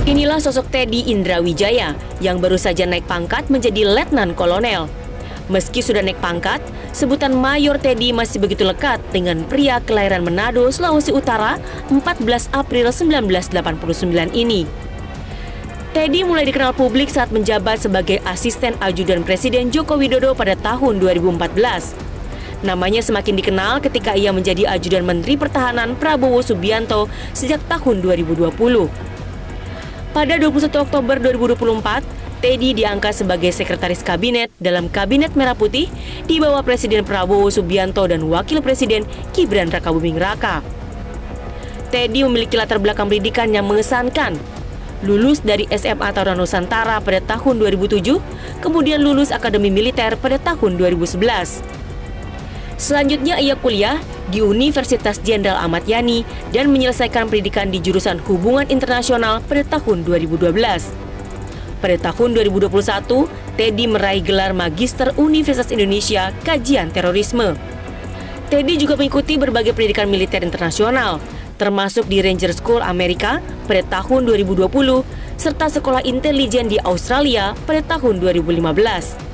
Inilah sosok Teddy Indrawijaya yang baru saja naik pangkat menjadi Letnan Kolonel. Meski sudah naik pangkat, sebutan Mayor Teddy masih begitu lekat dengan pria kelahiran Manado, Sulawesi Utara 14 April 1989 ini. Teddy mulai dikenal publik saat menjabat sebagai asisten ajudan Presiden Joko Widodo pada tahun 2014. Namanya semakin dikenal ketika ia menjadi ajudan Menteri Pertahanan Prabowo Subianto sejak tahun 2020. Pada 21 Oktober 2024, Teddy diangkat sebagai Sekretaris Kabinet dalam Kabinet Merah Putih di bawah Presiden Prabowo Subianto dan Wakil Presiden Gibran Rakabuming Raka. Teddy memiliki latar belakang pendidikan yang mengesankan. Lulus dari SMA Taruna Nusantara pada tahun 2007, kemudian lulus Akademi Militer pada tahun 2011. Selanjutnya ia kuliah di Universitas Jenderal Ahmad Yani dan menyelesaikan pendidikan di jurusan Hubungan Internasional pada tahun 2012. Pada tahun 2021, Teddy meraih gelar Magister Universitas Indonesia Kajian Terorisme. Teddy juga mengikuti berbagai pendidikan militer internasional, termasuk di Ranger School Amerika pada tahun 2020, serta Sekolah Intelijen di Australia pada tahun 2015.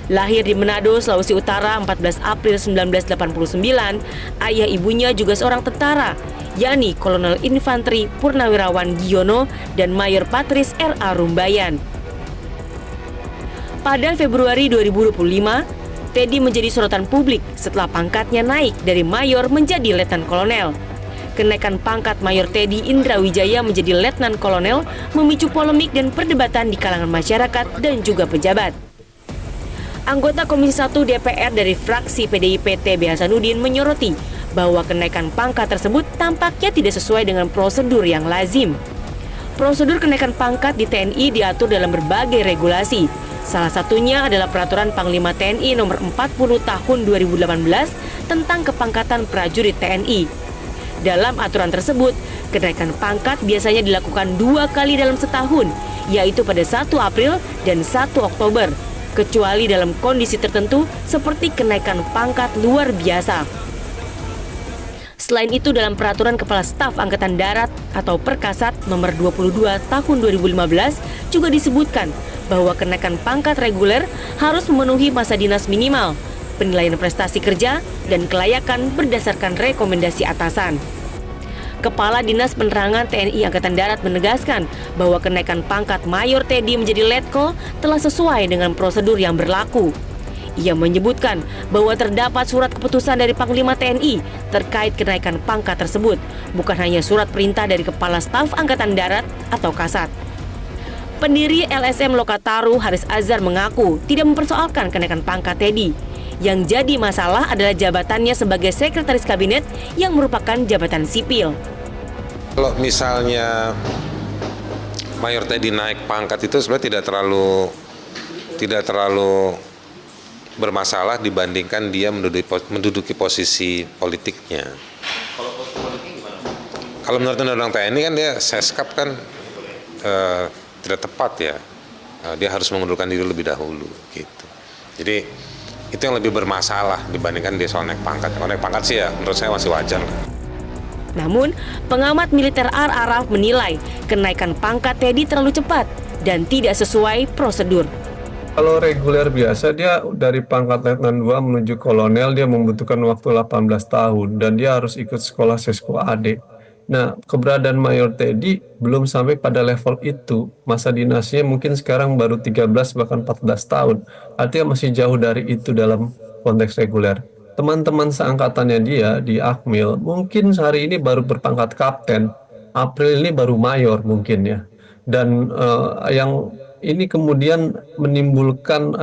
Lahir di Manado, Sulawesi Utara 14 April 1989, ayah ibunya juga seorang tentara, yakni Kolonel Infanteri Purnawirawan Giono dan Mayor Patris R.A. Rumbayan. Pada Februari 2025, Teddy menjadi sorotan publik setelah pangkatnya naik dari Mayor menjadi Letnan Kolonel. Kenaikan pangkat Mayor Teddy Indrawijaya menjadi Letnan Kolonel memicu polemik dan perdebatan di kalangan masyarakat dan juga pejabat. Anggota Komisi 1 DPR dari fraksi PDIP TB Hasanuddin menyoroti bahwa kenaikan pangkat tersebut tampaknya tidak sesuai dengan prosedur yang lazim. Prosedur kenaikan pangkat di TNI diatur dalam berbagai regulasi. Salah satunya adalah Peraturan Panglima TNI Nomor 40 Tahun 2018 tentang kepangkatan prajurit TNI. Dalam aturan tersebut, kenaikan pangkat biasanya dilakukan 2 kali dalam setahun, yaitu pada 1 April dan 1 Oktober. Kecuali dalam kondisi tertentu seperti kenaikan pangkat luar biasa. Selain itu, dalam Peraturan Kepala Staf Angkatan Darat atau Perkasat Nomor 22 Tahun 2015 juga disebutkan bahwa kenaikan pangkat reguler harus memenuhi masa dinas minimal, penilaian prestasi kerja, dan kelayakan berdasarkan rekomendasi atasan. Kepala Dinas Penerangan TNI Angkatan Darat menegaskan bahwa kenaikan pangkat Mayor Teddy menjadi Letkol telah sesuai dengan prosedur yang berlaku. Ia menyebutkan bahwa terdapat surat keputusan dari Panglima TNI terkait kenaikan pangkat tersebut, bukan hanya surat perintah dari Kepala Staf Angkatan Darat atau Kasat. Pendiri LSM Lokataru Haris Azhar mengaku tidak mempersoalkan kenaikan pangkat Teddy. Yang jadi masalah adalah jabatannya sebagai Sekretaris Kabinet yang merupakan jabatan sipil. Kalau misalnya Mayor Teddy naik pangkat itu sebenarnya tidak terlalu bermasalah dibandingkan dia menduduki posisi politiknya. Kalau posisi politiknya gimana? Kalau menurut Undang-Undang TNI kan dia seskap kan tidak tepat ya. Dia harus mengundurkan diri lebih dahulu gitu. Jadi itu yang lebih bermasalah dibandingkan dia soal naik pangkat. Kalau naik pangkat sih ya menurut saya masih wajar. Namun, pengamat militer R. Araf menilai kenaikan pangkat Teddy terlalu cepat dan tidak sesuai prosedur. Kalau reguler biasa dia dari pangkat Letnan 2 menuju kolonel dia membutuhkan waktu 18 tahun dan dia harus ikut sekolah Sesko AD. Nah, keberadaan Mayor Teddy belum sampai pada level itu. Masa dinasnya mungkin sekarang baru 13 bahkan 14 tahun. Artinya masih jauh dari itu dalam konteks reguler. Teman-teman seangkatannya dia di Akmil mungkin hari ini baru berpangkat kapten. April ini baru mayor mungkin ya. Dan yang ini kemudian menimbulkan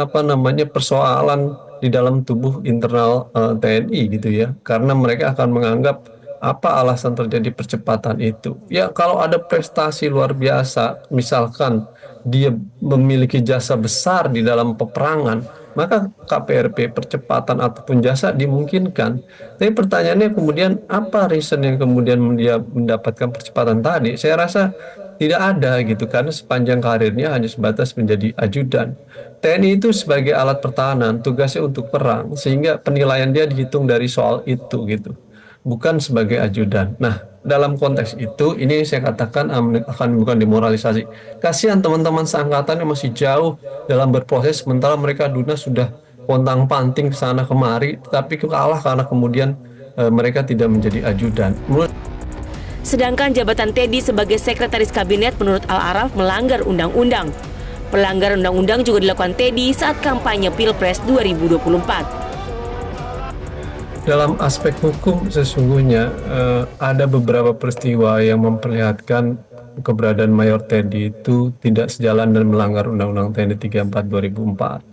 persoalan di dalam tubuh internal TNI gitu ya. Karena mereka akan menganggap apa alasan terjadi percepatan itu? Ya kalau ada prestasi luar biasa, misalkan dia memiliki jasa besar di dalam peperangan, maka KPRP percepatan ataupun jasa dimungkinkan. Tapi pertanyaannya kemudian apa reason yang kemudian dia mendapatkan percepatan tadi? Saya rasa tidak ada gitu, karena sepanjang karirnya hanya sebatas menjadi ajudan. TNI itu sebagai alat pertahanan, tugasnya untuk perang, sehingga penilaian dia dihitung dari soal itu gitu. bukan sebagai ajudan. Nah, dalam konteks itu, ini saya katakan akan bukan demoralisasi. Kasihan teman-teman seangkatan yang masih jauh dalam berproses, sementara mereka sudah pontang-panting ke sana kemari, tapi kalah karena kemudian mereka tidak menjadi ajudan. Sedangkan jabatan Teddy sebagai sekretaris kabinet menurut Al-Araf melanggar undang-undang. Pelanggaran undang-undang juga dilakukan Teddy saat kampanye Pilpres 2024. Dalam aspek hukum sesungguhnya ada beberapa peristiwa yang memperlihatkan keberadaan Mayor Teddy itu tidak sejalan dan melanggar Undang-Undang TNI 34 2004.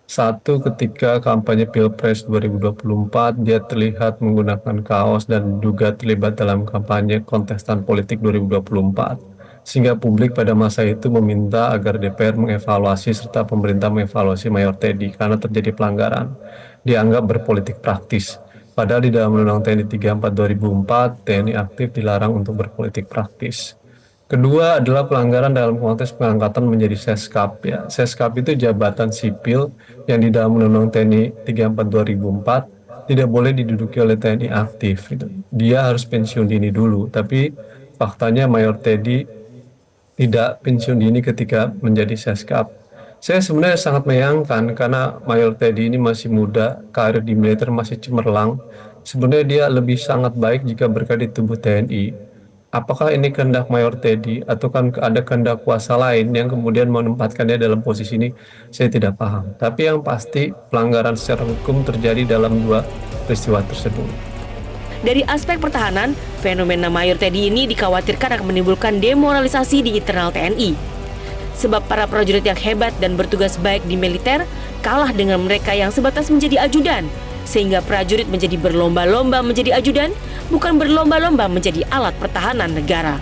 Satu, ketika kampanye Pilpres 2024 dia terlihat menggunakan kaos dan juga terlibat dalam kampanye kontestan politik 2024. Sehingga publik pada masa itu meminta agar DPR mengevaluasi serta pemerintah mengevaluasi Mayor Teddy karena terjadi pelanggaran. Dianggap berpolitik praktis. Padahal di dalam Undang-Undang TNI 34 2004, TNI aktif dilarang untuk berpolitik praktis. Kedua adalah pelanggaran dalam konteks pengangkatan menjadi Seskap. Ya. Seskap itu jabatan sipil yang di dalam Undang-Undang TNI 34 2004 tidak boleh diduduki oleh TNI aktif. Gitu. Dia harus pensiun dini dulu, tapi faktanya Mayor Teddy tidak pensiun dini ketika menjadi Seskap. Saya sebenarnya sangat menyayangkan karena Mayor Teddy ini masih muda, karir di militer masih cemerlang. Sebenarnya dia lebih sangat baik jika berada di tubuh TNI. Apakah ini kehendak Mayor Teddy atau kan ada kehendak kuasa lain yang kemudian menempatkannya dalam posisi ini? Saya tidak paham. Tapi yang pasti pelanggaran secara hukum terjadi dalam dua peristiwa tersebut. Dari aspek pertahanan, fenomena Mayor Teddy ini dikhawatirkan akan menimbulkan demoralisasi di internal TNI. Sebab para prajurit yang hebat dan bertugas baik di militer kalah dengan mereka yang sebatas menjadi ajudan. Sehingga prajurit menjadi berlomba-lomba menjadi ajudan, bukan berlomba-lomba menjadi alat pertahanan negara.